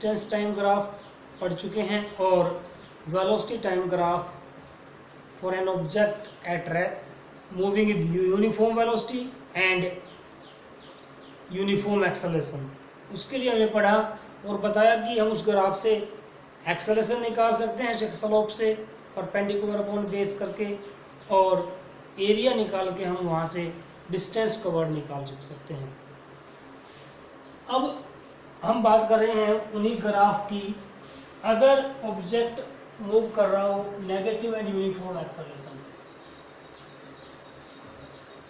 Distance time graph पढ़ चुके हैं और velocity time graph for an object at moving with uniform velocity and uniform acceleration, उसके लिए हमने पढ़ा और बताया कि हम उस ग्राफ से एक्सेलरेशन निकाल सकते हैं स्लोप से परपेंडिकुलर अपॉन बेस करके, और एरिया निकाल के हम वहाँ से डिस्टेंस कवर्ड निकाल सकते हैं। अब हम बात कर रहे हैं उन्हीं ग्राफ की, अगर ऑब्जेक्ट मूव कर रहा हो नेगेटिव एंड यूनिफॉर्म एक्सेलरेशन से,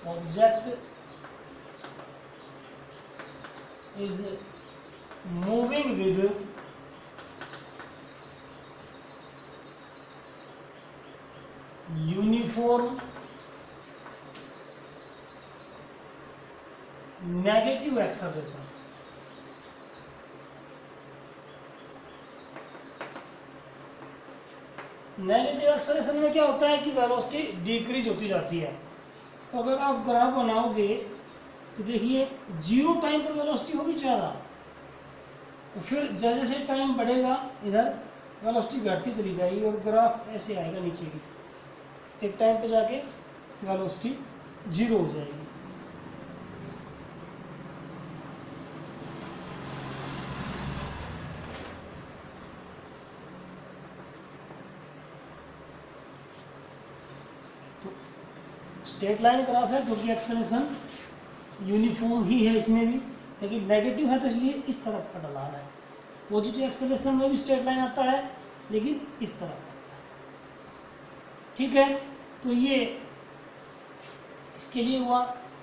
object is moving with uniform negative acceleration, negative acceleration में क्या होता है कि वेलोसिटी डिक्रीज होती जाती है। तो अगर आप ग्राफ बनाओगे तो देखिए जीरो टाइम पर वेलोसिटी होगी ज़्यादा, तो फिर जैसे जैसे टाइम बढ़ेगा इधर वेलोसिटी घटती चली जाएगी और ग्राफ ऐसे आएगा नीचे की, एक टाइम पे जाके वेलोसिटी जीरो हो जाएगी। स्ट्रेट लाइन ग्राफ है क्योंकि एक्सेलरेशन यूनिफॉर्म ही है इसमें भी, लेकिन नेगेटिव है तो इसलिए इस तरफ का ढलान है। पॉजिटिव एक्सेलरेशन में भी स्ट्रेट लाइन आता है लेकिन इस तरफ आता है, ठीक है। तो ये इसके लिए हुआ।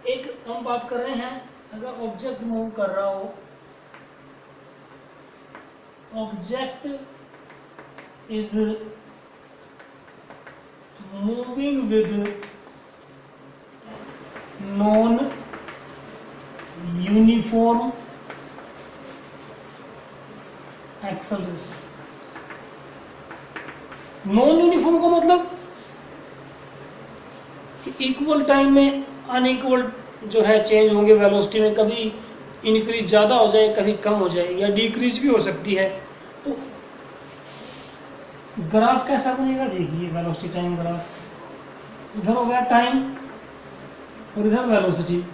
एक हम बात कर रहे हैं अगर ऑब्जेक्ट मूव कर रहा हो, object is moving with non uniform acceleration. Non uniform का मतलब कि इक्वल टाइम में अनइक्वल जो है चेंज होंगे वेलोसिटी में, कभी इंक्रीज ज़्यादा हो जाए कभी कम हो जाए या डिक्रीज भी हो सकती है। तो ग्राफ कैसा बनेगा देखिए, वेलोसिटी टाइम ग्राफ, इधर हो गया टाइम और इधर वेलोसिटी।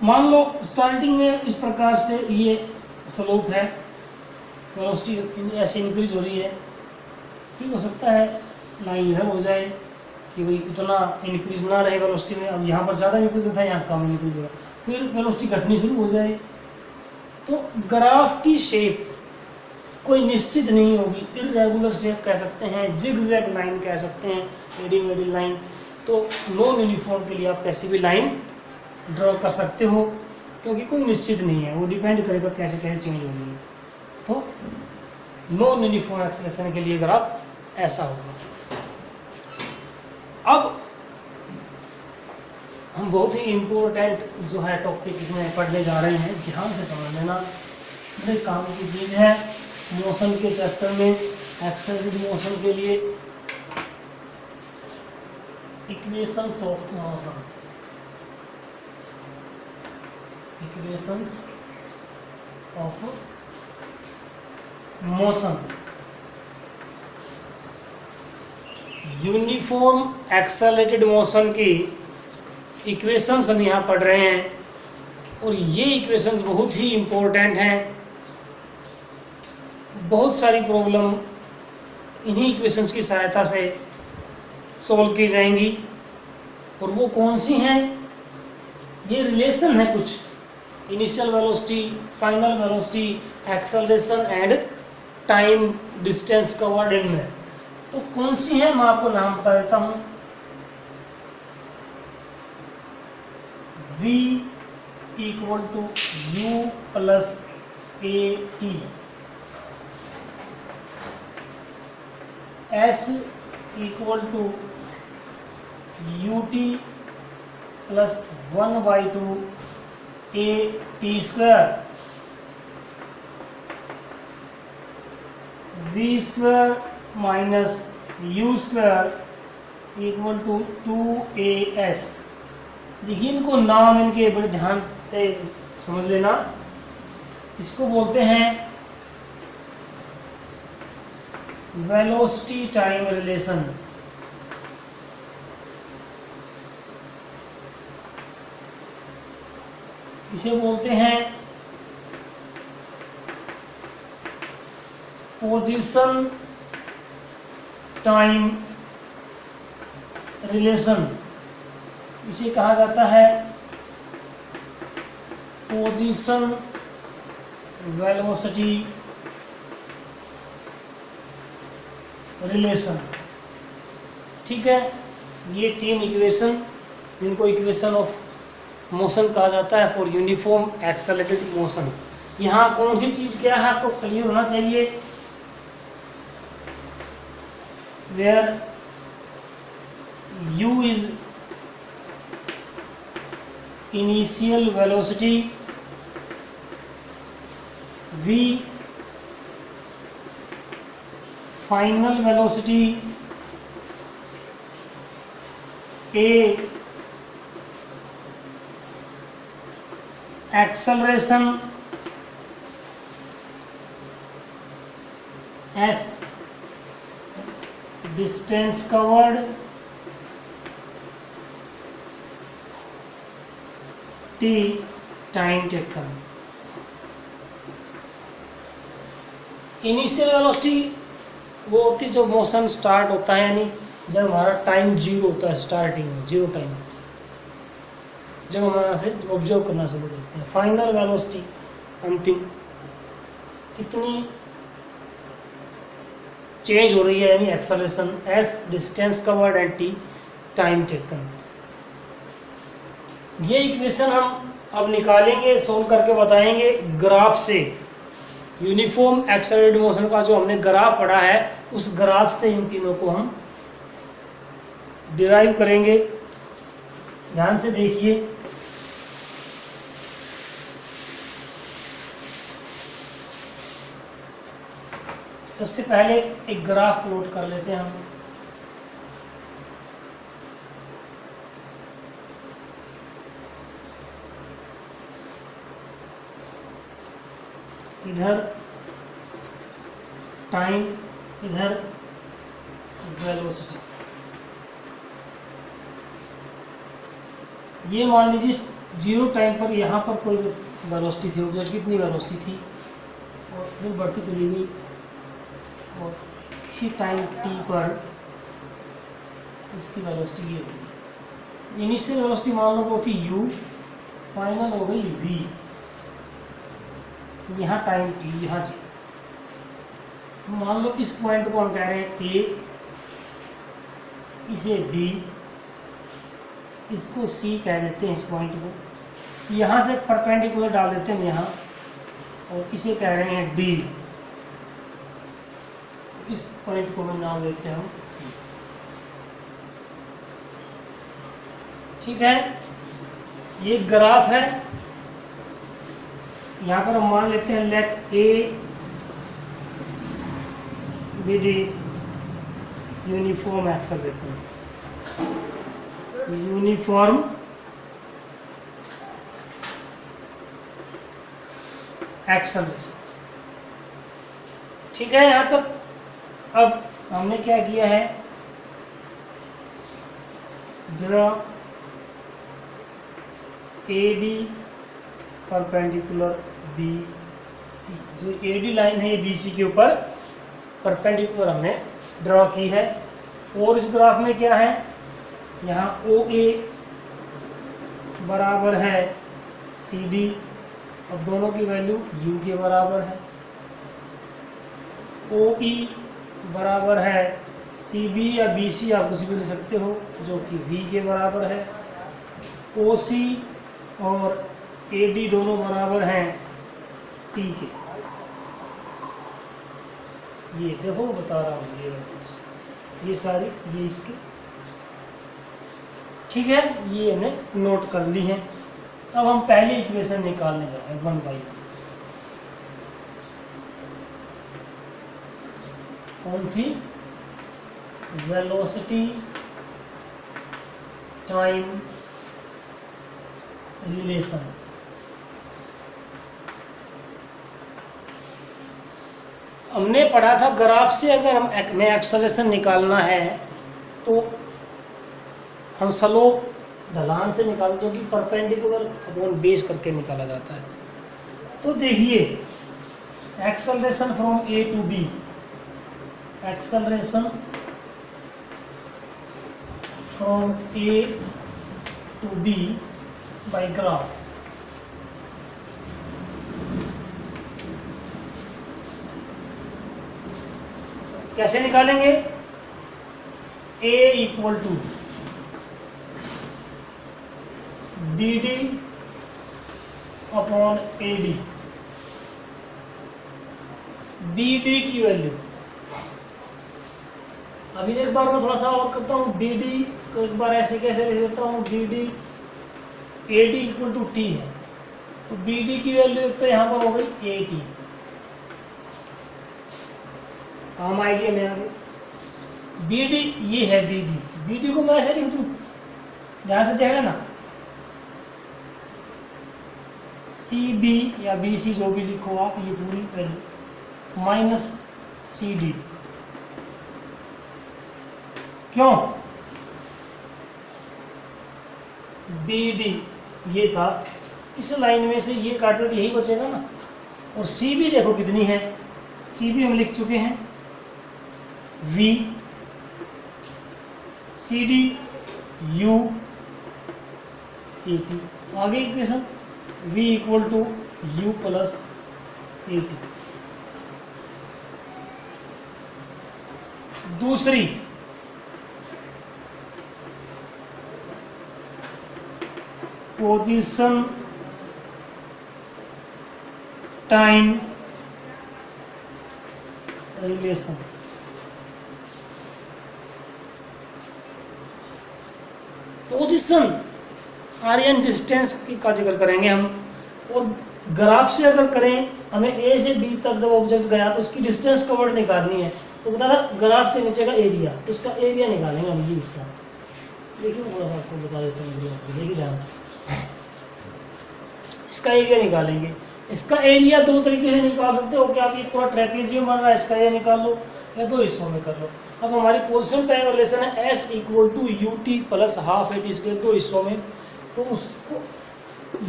मान लो स्टार्टिंग में इस प्रकार से ये स्लोप है, वेलोसिटी ऐसे इंक्रीज हो रही है, ठीक हो सकता है लाइन इधर हो जाए कि भाई उतना इंक्रीज ना रहे वेलोसिटी में, अब यहाँ पर ज़्यादा इंक्रीज होता है यहाँ कम इंक्रीज होगा, फिर वेलोसिटी घटनी शुरू हो जाए। तो ग्राफ की शेप कोई निश्चित नहीं होगी, इर्रेगुलर शेप कह सकते हैं, जिगजैग लाइन कह सकते हैं, एडी मेडी लाइन। तो नॉन यूनिफॉर्म के लिए आप कैसी भी लाइन ड्रॉ कर सकते हो क्योंकि कोई निश्चित नहीं है, वो डिपेंड करेगा कैसे कैसे चेंज होगी। तो नॉन यूनिफॉर्म एक्सेलरेशन के लिए ग्राफ ऐसा होगा। अब हम बहुत ही इम्पोर्टेंट जो है टॉपिक इसमें पढ़ने जा रहे हैं, ध्यान से समझ लेना, बड़े काम की चीज़ है। मोशन के चैप्टर में एक्सेलरेटेड मोशन के लिए equations of motion, equations of motion, uniform accelerated motion की इक्वेशंस हम यहाँ पढ़ रहे हैं और ये इक्वेशंस बहुत ही इम्पोर्टेंट हैं। बहुत सारी प्रॉब्लम इन्हीं इक्वेशंस की सहायता से सॉल्व की जाएंगी। और वो कौन सी हैं? ये रिलेशन है कुछ, initial velocity, final velocity, acceleration and time distance covered इनमें। तो कौन सी है मैं आपको नाम बता देता हूँ। v equal to u plus a t, s equal to ut plus 1/2 a t square, v square minus u square equal to 2as। देखिए इनको नाम इनके बड़े ध्यान से समझ लेना। इसको बोलते हैं वेलोसिटी टाइम रिलेशन। इसे बोलते हैं पोजीशन टाइम रिलेशन। इसे कहा जाता है पोजीशन वेलोसिटी रिलेशन। ठीक है, ये 3 इक्वेशन जिनको इक्वेशन ऑफ मोशन कहा जाता है फॉर यूनिफॉर्म एक्सेलरेटेड मोशन। यहाँ कौन सी चीज क्या है आपको क्लियर होना चाहिए, where u is initial velocity, v final velocity, a acceleration, s distance covered, t time taken. Initial velocity वो होती है जब मोशन स्टार्ट होता है, यानी जब हमारा टाइम 0 होता है, स्टार्टिंग में 0 टाइम, जब हम यहाँ से ऑब्जर्व करना शुरू करते हैं। फाइनल वेलोसिटी अंतिम कितनी चेंज हो रही है, यानी acceleration, S distance covered and T time taken. ये इक्वेशन हम अब निकालेंगे, सोल्व करके बताएंगे ग्राफ से। यूनिफॉर्म एक्सेलरेटेड मोशन का जो हमने ग्राफ पढ़ा है, उस ग्राफ से इन तीनों को हम डिराइव करेंगे। ध्यान से देखिए, सबसे पहले एक ग्राफ प्लॉट कर लेते हैं हम। इधर टाइम, इधर वेलोसिटी। ये मान लीजिए 0 टाइम पर यहाँ पर कोई वेलोसिटी थी, ऑब्जेक्ट कितनी वेलोसिटी थी, और फिर बढ़ती चली गई, और किसी टाइम t पर इसकी वेलोसिटी ये होगी। इनिशियल वेलोसिटी मान लो वो थी u, फाइनल हो गई v। यहाँ टाइम t, यहाँ जी मान लो इस पॉइंट को हम कह रहे हैं a, इसे b, इसको c कह देते हैं। इस पॉइंट को यहाँ से परपेंडिकुलर डाल देते हैं यहाँ, और इसे कह रहे हैं d। इस पॉइंट को हम नाम देते हैं हम। ठीक है, ये ग्राफ है। यहाँ पर हम मान लेते हैं let a with uniform acceleration, uniform acceleration. ठीक है, यहाँ तक अब हमने क्या किया है, ड्रॉ AD परपेंडिकुलर BC। जो AD लाइन है ये BC के ऊपर परपेंडिकुलर हमने ड्रॉ की है। और इस ग्राफ में क्या है, यहाँ OA बराबर है CD, अब दोनों की वैल्यू U के बराबर है। OE बराबर है CB या BC, आप कुछ भी ले सकते हो, जो कि V के बराबर है। OC और AD दोनों बराबर हैं T के। ये देखो बता रहा हूँ, ये सारी ये इसके। ठीक है, ये हमने नोट कर ली है। अब हम पहली इक्वेशन निकालने जा रहे हैं 1/1। कौन सी, वेलोसिटी टाइम रिलेशन। हमने पढ़ा था ग्राफ से अगर हमें एक्सेलरेशन निकालना है तो हम स्लोप ढलान से निकालते जो कि परपेंडिकुलर अपॉन बेस करके निकाला जाता है। तो देखिए acceleration from A to B, acceleration from A to B by graph. कैसे निकालेंगे? A equal to B D upon A D. B D की वैल्यू अभी एक बार मैं थोड़ा सा और करता हूँ। बी डी को एक बार ऐसे कैसे लिख देता हूँ, B D A D equal to t है, तो बी डी की वैल्यू एक तो यहाँ पर हो गई ए टी, काम आएगी हमें आगे। बी डी ये है बी डी, बी डी को मैं ऐसे लिख दूँ, ध्यान से देख लेना, सी बी या बी सी जो भी लिखो आप, ये पूरी वैल्यू माइनस सी डी। क्यों? बी डी ये था, इस लाइन में से ये काट दे तो यही बचेगा ना। और सी बी देखो कितनी है, सी बी हम लिख चुके हैं v, c d u a t. आगे equation v equal to u plus a t. दूसरी पोजीशन टाइम रिलेशन। पोजीशन आर्यन डिस्टेंस का जिक्र करेंगे हम, और ग्राफ से अगर करें, हमें ए से बी तक जब ऑब्जेक्ट गया तो उसकी डिस्टेंस कवर्ड निकालनी है, तो बता था ग्राफ के नीचे का एरिया, तो इसका एरिया निकालेंगे हम, ये हिस्सा देखिए, मैं थोड़ा सा आपको बता देता हूँ, देखिए ध्यान से, इसका एरिया निकालेंगे। इसका एरिया दो तरीके से निकाल सकते हो कि आप ये पूरा ट्रेपेजियम बन रहा है, इसका एरिया निकाल लो, या दो हिस्सों में कर लो। अब हमारी पोजीशन टाइम रिलेशन है s equal to u t plus half a t square, दो हिस्सों में, तो उसको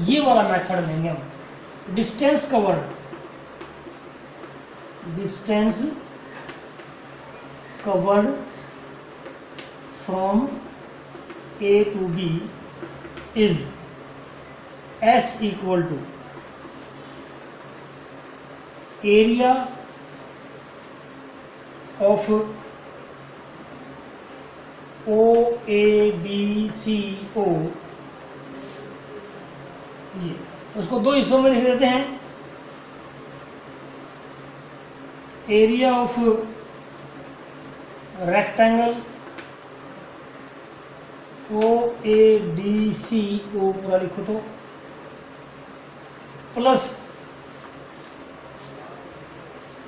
ये वाला मेथड लेंगे हम, distance covered, distance covered from A to B is S equal to area of O A B C O, ये उसको दो हिस्सों में लिख देते हैं, area of rectangle O A D C O पूरा लिखो तो, plus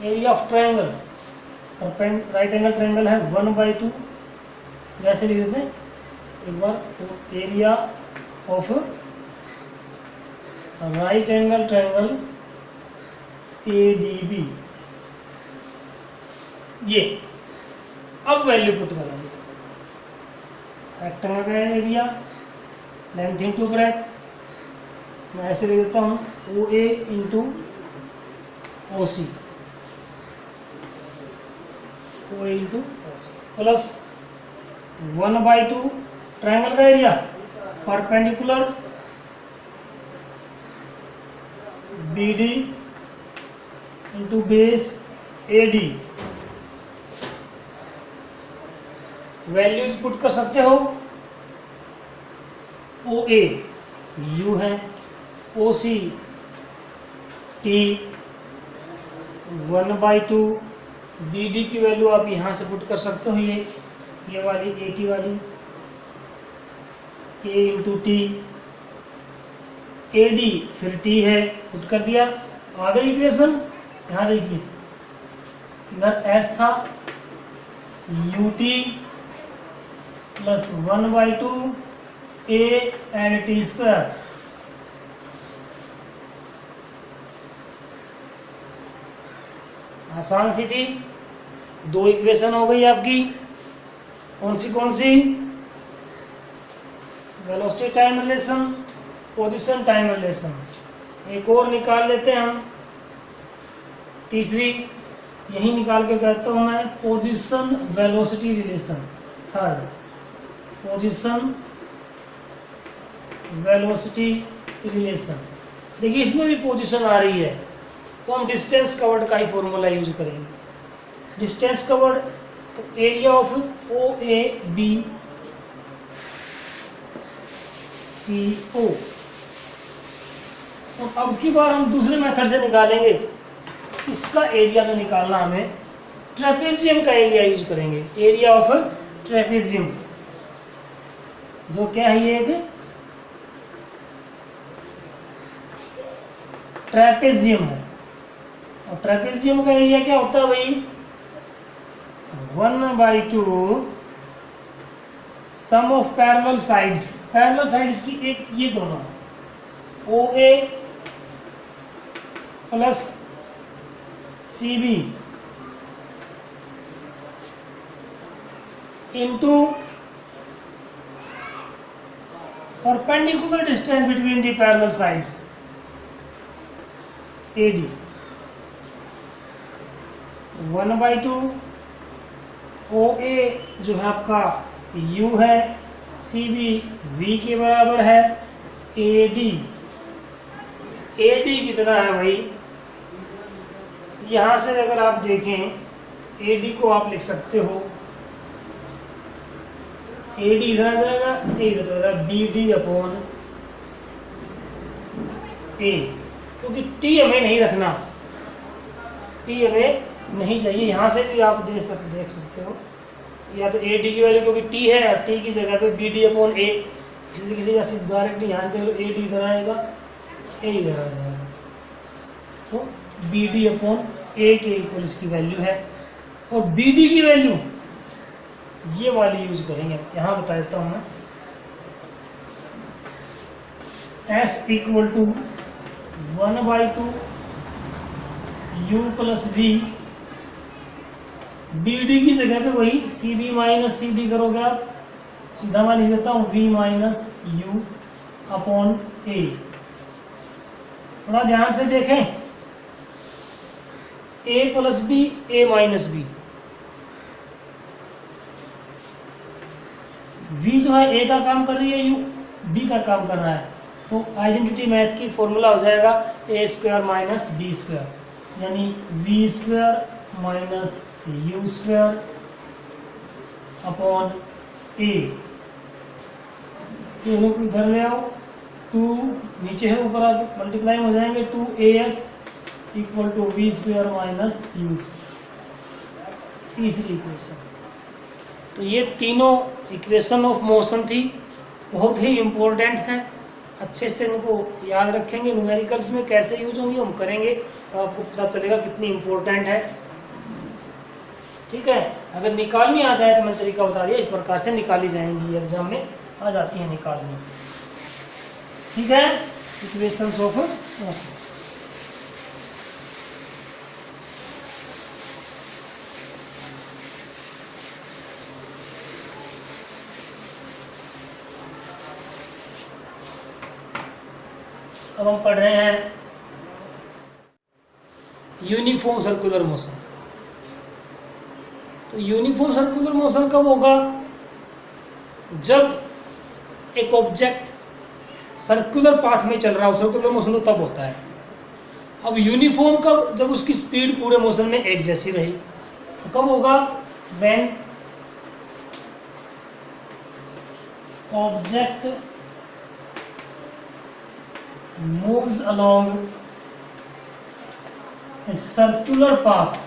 area of triangle, right angle triangle है 1/2, वैसे लिख देते हैं एक बार, तो area of right angle triangle A D B, ये अब वैल्यू पुट करेंगे। रेक्टेंगल का एरिया, लेंथ इंटू ब्रेथ, मैं ऐसे लिख देता हूँ O A into O C, O A into O C, plus 1/2 triangle का area, perpendicular B D into base A D. Values put कर सकते हो, ओ ए यू है, O C T, 1/2 B D की वैल्यू आप यहाँ से put कर सकते हो, ये वाली ए टी वाली, ए इंटू टी, ए डी फिर टी है, पुट कर दिया। आ गई इक्वेशन, यहाँ देखिए इधर एस था, u t plus 1/2 a and t square, आसान सी थी, 2 इक्वेशन हो गई आपकी। कौन सी? Velocity time relation, position time relation. एक और निकाल लेते हैं हम, तीसरी यही निकाल के बताता हूँ मैं, position velocity relation. Third, position velocity relation. देखिए इसमें भी पोजीशन आ रही है, तो हम डिस्टेंस कवर्ड का ही फॉर्मूला यूज करेंगे। डिस्टेंस कवर्ड, तो area of O A B C O. और अब की बार हम दूसरे मेथड से निकालेंगे, इसका एरिया जो निकालना हमें, ट्रेपेजियम का एरिया यूज करेंगे। एरिया ऑफ ट्रेपेजियम, जो क्या है, ये एक ट्रेपेजियम है। और ट्रेपेजियम का एरिया क्या होता है भाई, 1/2 sum of parallel sides. Parallel sides की एक ये दोनों O A plus C B into perpendicular distance between the parallel sides AD। 1/2 OA जो है आपका U है, CB V के बराबर है, AD कितना है भाई, यहां से अगर आप देखें AD को आप लिख सकते हो, AD इधर आ जाएगा, इधर चला जाएगा, BD/A, क्योंकि T हमें नहीं रखना, T हमें नहीं चाहिए। यहाँ से भी आप देख सकते हो, या तो AD की वैल्यू, क्योंकि T है और T की जगह पे BD/A, इसी तरीके से डायरेक्टली यहाँ से देख लो, AD इधर आएगा, A इधर आ जाएगा, तो BD/A के इक्वल इसकी वैल्यू है। और BD की वैल्यू ये वाली यूज करेंगे, यहाँ बता देता हूँ मैं, S = 1/2 U + V। BD की जगह पे वही CB - CD करोगे आप, सीधा मैं लिख देता हूँ V - U/A। थोड़ा ध्यान से देखें, A + B, A - B। V जो है A का काम कर रही है, U B का काम कर रहा है, तो आइडेंटिटी मैथ की फॉर्मूला हो जाएगा A² - B², यानी V² - U² अपॉन A। दोनों को इधर ले आओ, 2 नीचे है, ऊपर आके मल्टीप्लाई हो जाएंगे, 2AS = V² - U²। तीसरी इक्वेशन। तो ये तीनों इक्वेशन ऑफ मोशन थी, बहुत ही इम्पोर्टेंट हैं, अच्छे से इनको याद रखेंगे। न्यूमेरिकल्स में कैसे यूज होंगे हम करेंगे, तो आपको पता चलेगा कितनी इम्पोर्टेंट है। ठीक है, अगर निकालनी आ जाए तो मैं तरीका बता दिया, इस प्रकार से निकाली जाएंगी, एग्जाम में आ जाती है निकालनी। ठीक है, इक्वेशंस ऑफ मोशन। अब हम पढ़ रहे हैं यूनिफॉर्म सर्कुलर मोशन। तो यूनिफॉर्म सर्कुलर मोशन कब होगा, जब एक ऑब्जेक्ट सर्कुलर पाथ में चल रहा हो, सर्कुलर मोशन तो तब होता है। अब यूनिफॉर्म कब, जब उसकी स्पीड पूरे मोशन में एक जैसी रही। तो कब होगा, when object moves along a circular path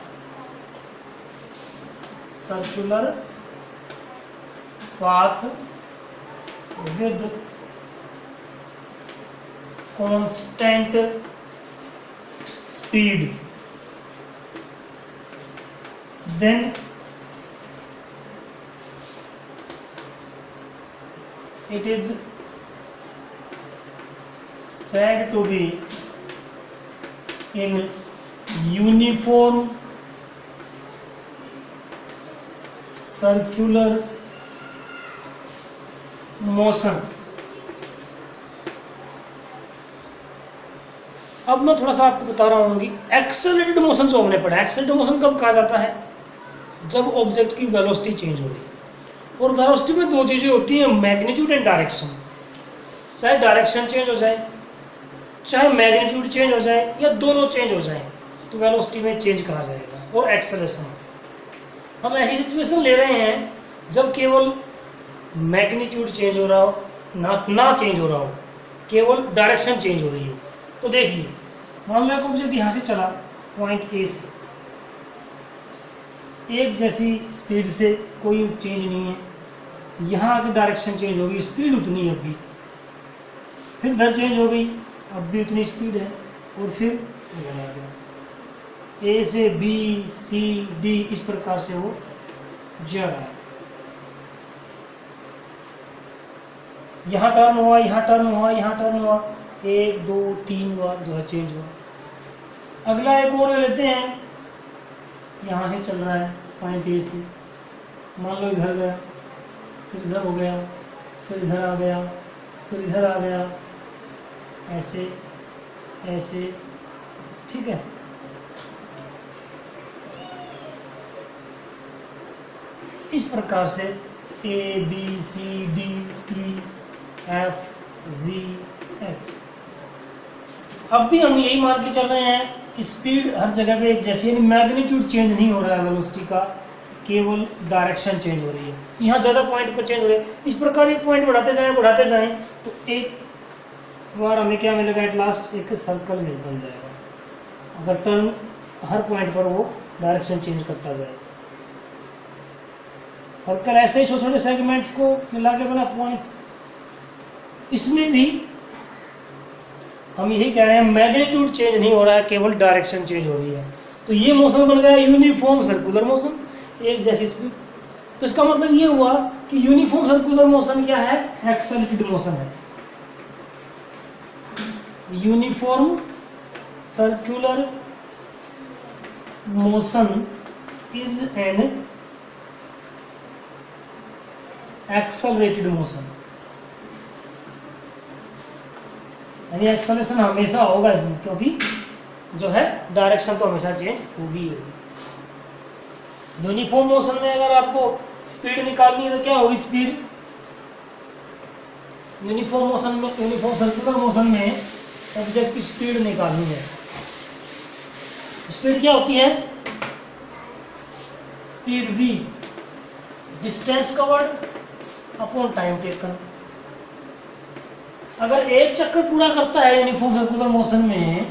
with constant speed, then it is said to be in uniform circular motion. अब मैं थोड़ा सा आपको बता रहा हूँ कि एक्सेलरेटेड मोशन जो हमने पढ़ा, एक्सेलरेटेड मोशन कब कहा जाता है? जब ऑब्जेक्ट की वेलोसिटी चेंज हो रही है। और वेलोसिटी में दो चीज़ें होती हैं, मैग्नीट्यूड एंड डायरेक्शन। चाहे डायरेक्शन चेंज हो जाए, चाहे मैग्नीट्यूड चेंज हो जाए, या दोनों चेंज हो जाए, तो वेलोसिटी में चेंज कहा जाएगा। और एक्सेलरेशन, हम ऐसी सिचुएशन ले रहे हैं जब केवल मैग्नीट्यूड चेंज हो रहा हो, ना चेंज हो रहा हो, केवल डायरेक्शन चेंज हो रही हो। तो देखिए, मान लो ऑब्जेक्ट यहाँ से चला पॉइंट ए से, एक जैसी स्पीड से, कोई चेंज नहीं है। यहाँ आके डायरेक्शन चेंज होगी, स्पीड उतनी है अभी, फिर इधर चेंज हो गई, अब भी उतनी स्पीड है, और फिर इधर आ गया। ए से बी, सी, डी, इस प्रकार से वो जा रहा है। यहाँ टर्न हुआ, यहाँ टर्न हुआ, यहाँ टर्न हुआ, 1 2 3 बार जो है चेंज हुआ। अगला एक और ले लेते हैं, यहाँ से चल रहा है पॉइंट ए से, मान लो इधर गया, फिर इधर हो गया, फिर इधर आ गया, फिर इधर आ गया, ऐसे ऐसे, ठीक है। इस प्रकार से A B C D E F G H. अब भी हम यही मान के चल रहे हैं कि स्पीड हर जगह पे एक जैसी, यानी मैग्नीट्यूड चेंज नहीं हो रहा है वेलोसिटी का, केवल डायरेक्शन चेंज हो रही है। यहाँ ज़्यादा पॉइंट पर चेंज हो रही है। इस प्रकार एक पॉइंट बढ़ाते जाएं तो एक बार हमें क्या मिलेगा, एट लास्ट एक सर्कल बन जाएगा, अगर टर्न हर पॉइंट पर वो डायरेक्शन चेंज करता जाए। सर्कल ऐसे ही छोटे छोटे सेगमेंट्स को मिला के बना पॉइंट्स। इसमें भी हम यही कह रहे हैं, मैग्नीट्यूड चेंज नहीं हो रहा है, केवल डायरेक्शन चेंज हो रही है। तो ये मोशन बन गया यूनिफॉर्म सर्कुलर मोशन, एक जैसी स्पीड। तो इसका मतलब ये हुआ कि यूनिफॉर्म सर्कुलर मोशन क्या है? एक्सेलरेटेड मोशन है। Uniform circular motion is an accelerated motion, यानी एक्सेलरेशन हमेशा होगा इसमें, क्योंकि जो है डायरेक्शन तो हमेशा चेंज होगी। यूनिफॉर्म मोशन में अगर आपको स्पीड निकालनी है तो क्या होगी स्पीड? यूनिफॉर्म मोशन में, यूनिफॉर्म सर्कुलर मोशन में ऑब्जेक्ट की स्पीड निकालनी है। स्पीड क्या होती है? Speed v, distance covered upon time taken. अगर एक चक्कर पूरा करता है यूनिफॉर्म सर्कुलर मोशन में,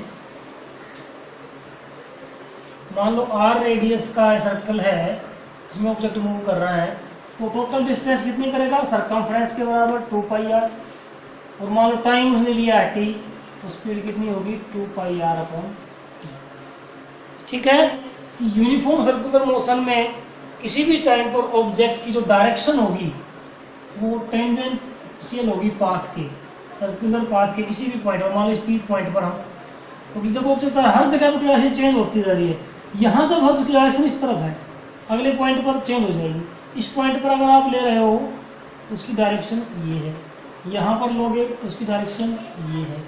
मान लो r रेडियस का सर्कल है, इसमें ऑब्जेक्ट मूव कर रहा है, तो टोटल डिस्टेंस कितनी करेगा? सरकमफ्रेंस के बराबर 2πr, और मान लो टाइम उसने लिया है t, तो स्पीड कितनी होगी? 2πr upon t। ठीक है। यूनिफॉर्म सर्कुलर मोशन में किसी भी टाइम पर ऑब्जेक्ट की जो डायरेक्शन होगी वो टेंजेंशियल होगी पाथ के, सर्कुलर पाथ के किसी भी पॉइंट पर, मान लो स्पीड पॉइंट पर हम, क्योंकि जब ऑब्जेक्ट हर जगह पर डायरेक्शन चेंज होती जा रही है, यहाँ जब हर डायरेक्शन इस तरफ है, अगले पॉइंट पर चेंज हो जाएगी। इस पॉइंट पर अगर आप ले रहे हो तो उसकी डायरेक्शन ये है, यहाँ पर लोगे तो उसकी डायरेक्शन ये है,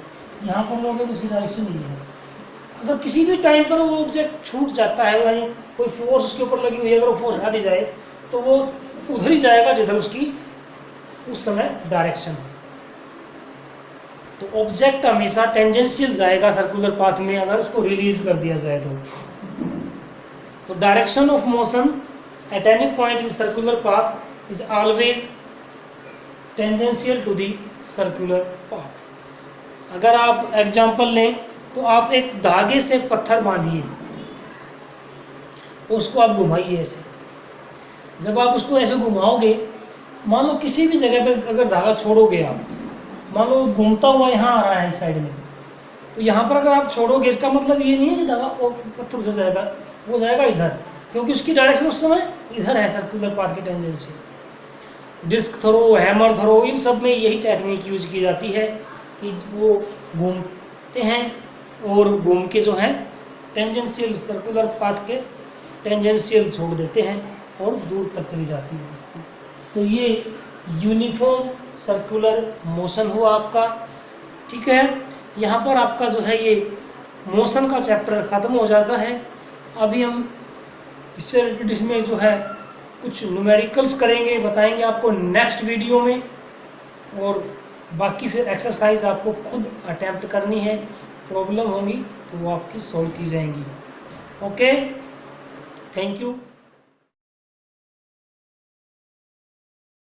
यहाँ पर लोगे तो उसकी डायरेक्शन ये है। अगर किसी भी टाइम पर वो ऑब्जेक्ट छूट जाता है, यानी कोई फोर्स उसके ऊपर लगी हुई है, अगर वो फोर्स हटा दी जाए तो वो उधर ही जाएगा जिधर उसकी उस समय डायरेक्शन है। तो ऑब्जेक्ट हमेशा टेंजेंशियल जाएगा सर्कुलर पाथ में, अगर उसको रिलीज कर दिया जाए तो direction of motion at any point in circular path is always tangential to the circular path. अगर आप एग्जांपल लें तो आप एक धागे से पत्थर बांधिए, उसको आप घुमाइए ऐसे। जब आप उसको ऐसे घुमाओगे, मान लो किसी भी जगह पे अगर धागा छोड़ोगे आप, मान लो घूमता हुआ यहाँ आ रहा है इस साइड में, तो यहाँ पर अगर आप छोड़ोगे, इसका मतलब ये नहीं है कि धागा पत्थर उधर जाएगा, वो जाएगा इधर, क्योंकि उसकी डायरेक्शन उस समय इधर है सर्कुलर पाथ के tangency. Disc throw, hammer throw, इन सब में यही टेक्निक यूज की जाती है कि वो घूमते हैं और घूम के जो है टेंजेंशियल सर्कुलर पाथ के टेंजेंशियल छोड़ देते हैं, और दूर तक चली जाती है वस्तु। तो ये यूनिफॉर्म सर्कुलर मोशन हुआ आपका, ठीक है। यहाँ पर आपका जो है ये मोशन का चैप्टर ख़त्म हो जाता है। अभी हम इससे रिलेटेड इसमें जो है कुछ न्यूमेरिकल्स करेंगे, बताएंगे आपको नेक्स्ट वीडियो में, और बाकी फिर एक्सरसाइज आपको खुद अटेम्प्ट करनी है, प्रॉब्लम होंगी तो वो आपकी सॉल्व की जाएंगी। Okay, thank you.